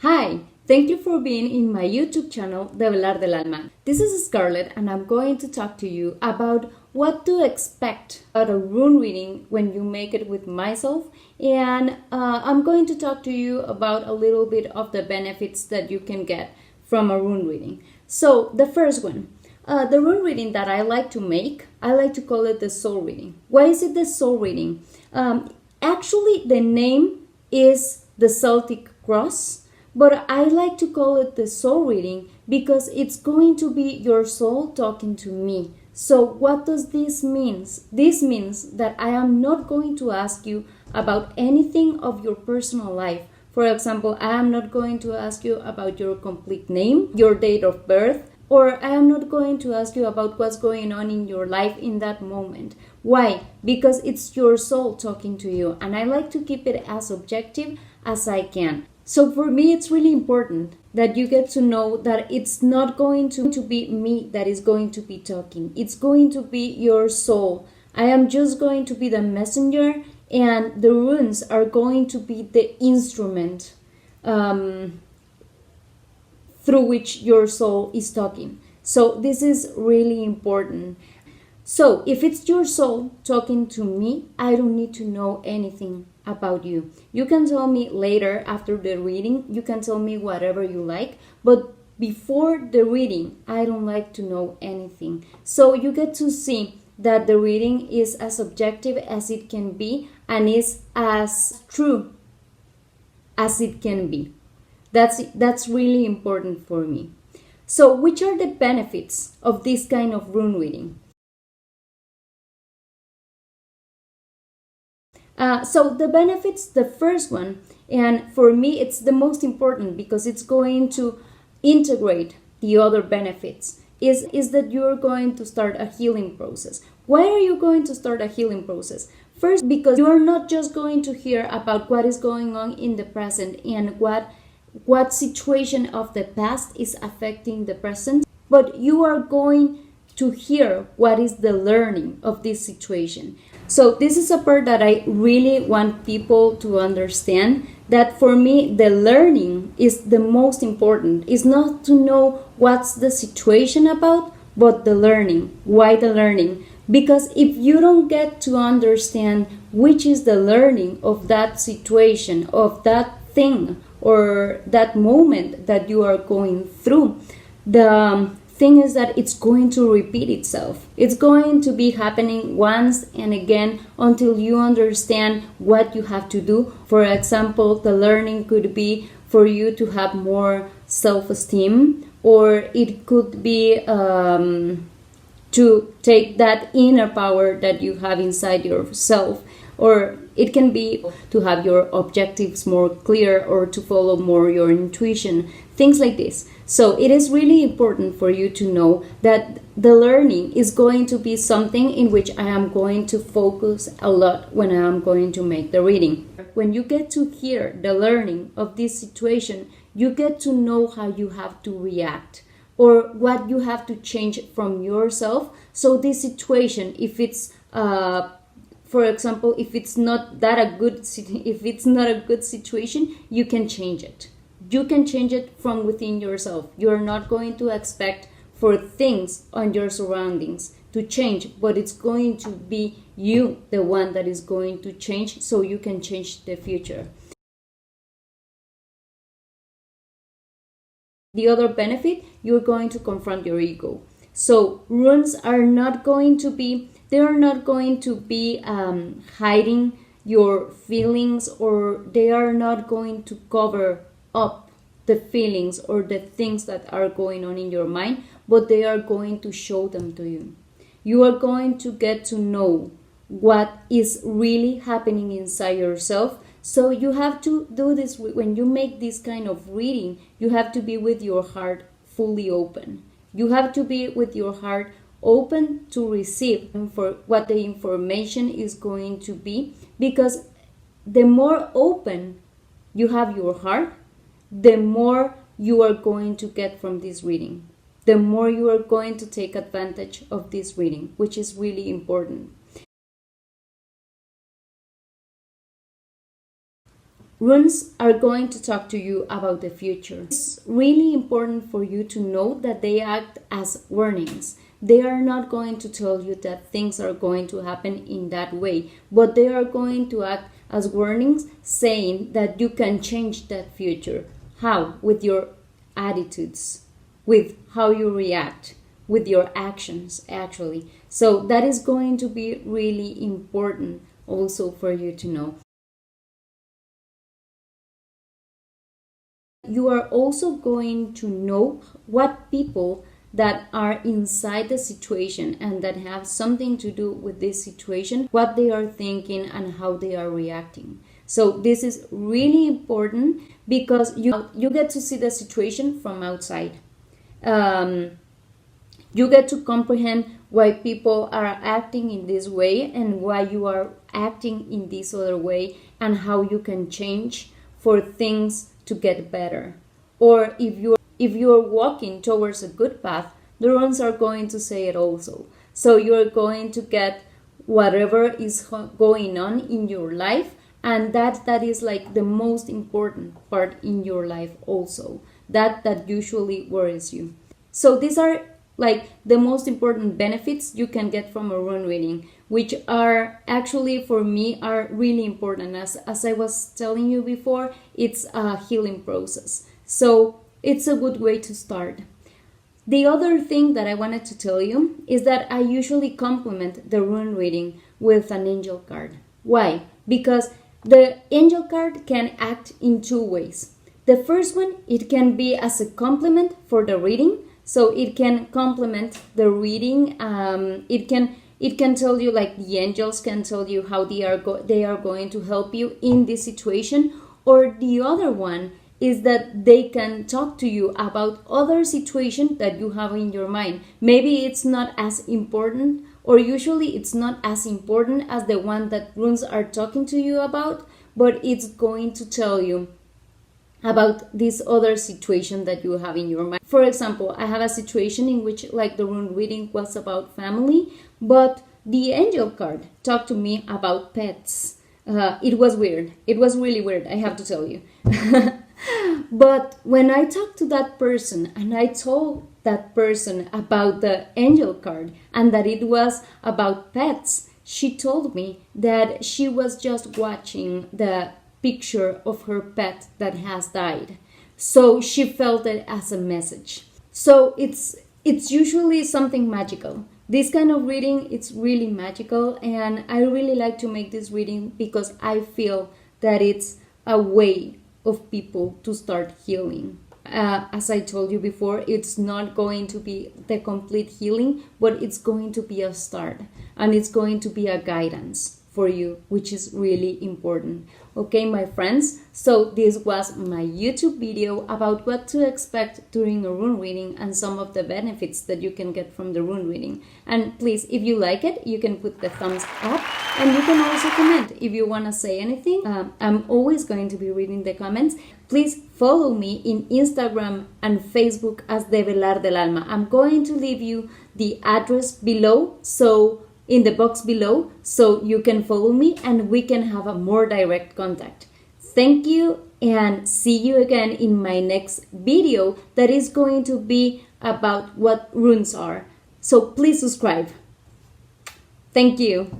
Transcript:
Hi, thank you for being in my YouTube channel, Develar del Alma. This is Scarlet and I'm going to talk to you about what to expect about a rune reading when you make it with myself, and I'm going to talk to you about a little bit of the benefits that you can get from a rune reading. So the first one, the rune reading that I like to make, I like to call it the soul reading. Why is it the soul reading? Actually, the name is the Celtic Cross, but I like to call it the soul reading because it's going to be your soul talking to me. So what does this mean? This means that I am not going to ask you about anything of your personal life. For example, I am not going to ask you about your complete name, your date of birth, or I am not going to ask you about what's going on in your life in that moment. Why? Because it's your soul talking to you, and I like to keep it as objective as I can. So for me, it's really important that you get to know that it's not going to be me that is going to be talking. It's going to be your soul. I am just going to be the messenger, and the runes are going to be the instrument through which your soul is talking. So this is really important. So if it's your soul talking to me, I don't need to know anything about you. You can tell me later after the reading, you can tell me whatever you like, but before the reading, I don't like to know anything. So you get to see that the reading is as objective as it can be and is as true as it can be. That's really important for me. So which are the benefits of this kind of rune reading? So the benefits, the first one, and for me it's the most important because it's going to integrate the other benefits, is that you're going to start a healing process. Why are you going to start a healing process? First, because you're not just going to hear about what is going on in the present and what situation of the past is affecting the present, but you are going to hear what is the learning of this situation. So this is a part that I really want people to understand, that for me the learning is the most important. It's not to know what's the situation about, but the learning. Why the learning? Because if you don't get to understand which is the learning of that situation, of that thing, or that moment that you are going through, the thing is that it's going to repeat itself. It's going to be happening once and again until you understand what you have to do. For example, the learning could be for you to have more self-esteem, or it could be to take that inner power that you have inside yourself, or it can be to have your objectives more clear, or to follow more your intuition, things like this. So it is really important for you to know that the learning is going to be something in which I am going to focus a lot when I am going to make the reading. When you get to hear the learning of this situation, you get to know how you have to react, or what you have to change from yourself. So this situation, if it's for example, if it's not a good situation, you can change it. You can change it from within yourself. You're not going to expect for things on your surroundings to change, but it's going to be you, the one that is going to change, so you can change the future. The other benefit, you're going to confront your ego. So runes are not going to be hiding your feelings, or they are not going to cover up the feelings or the things that are going on in your mind, but they are going to show them to you. You are going to get to know what is really happening inside yourself. So you have to do this. When you make this kind of reading, you have to be with your heart fully open. You have to be with your heart open to receive for what the information is going to be, because the more open you have your heart, the more you are going to get from this reading, the more you are going to take advantage of this reading, which is really important. Runes are going to talk to you about the future. It's really important for you to know that they act as warnings. They are not going to tell you that things are going to happen in that way, but they are going to act as warnings, saying that you can change that future. How? With your attitudes, with how you react, with your actions, actually. So that is going to be really important also for you to know. You are also going to know what people that are inside the situation and that have something to do with this situation, what they are thinking and how they are reacting. So this is really important because you get to see the situation from outside. You get to comprehend why people are acting in this way and why you are acting in this other way, and how you can change for things to get better. Or if you're walking towards a good path, the runes are going to say it also. So you're going to get whatever is going on in your life, and that is like the most important part in your life also. That usually worries you. So these are like the most important benefits you can get from a rune reading, which are actually for me are really important. As I was telling you before, it's a healing process. So it's a good way to start. The other thing that I wanted to tell you is that I usually complement the rune reading with an angel card. Why? Because the angel card can act in two ways. The first one, it can be as a complement for the reading. So it can complement the reading. It can tell you, like the angels can tell you how they are going to help you in this situation. Or the other one is that they can talk to you about other situations that you have in your mind. Maybe it's not as important, or usually it's not as important as the one that runes are talking to you about, but it's going to tell you about this other situation that you have in your mind. For example, I have a situation in which like the rune reading was about family, but the angel card talked to me about pets. It was weird. It was really weird, I have to tell you. But when I talked to that person and I told that person about the angel card and that it was about pets, she told me that she was just watching the picture of her pet that has died. So she felt it as a message. So it's usually something magical. This kind of reading, it's really magical, and I really like to make this reading because I feel that it's a way of people to start healing. As I told you before, it's not going to be the complete healing, but it's going to be a start, and it's going to be a guidance for you, which is really important. Okay, my friends, so this was my YouTube video about what to expect during a rune reading and some of the benefits that you can get from the rune reading. And please, if you like it, you can put the thumbs up, and you can also comment if you want to say anything. I'm always going to be reading the comments. Please follow me in Instagram and Facebook as Develar del Alma. I'm going to leave you the address below, so in the box below, so you can follow me and we can have a more direct contact. Thank you, and see you again in my next video that is going to be about what runes are. So please subscribe. Thank you.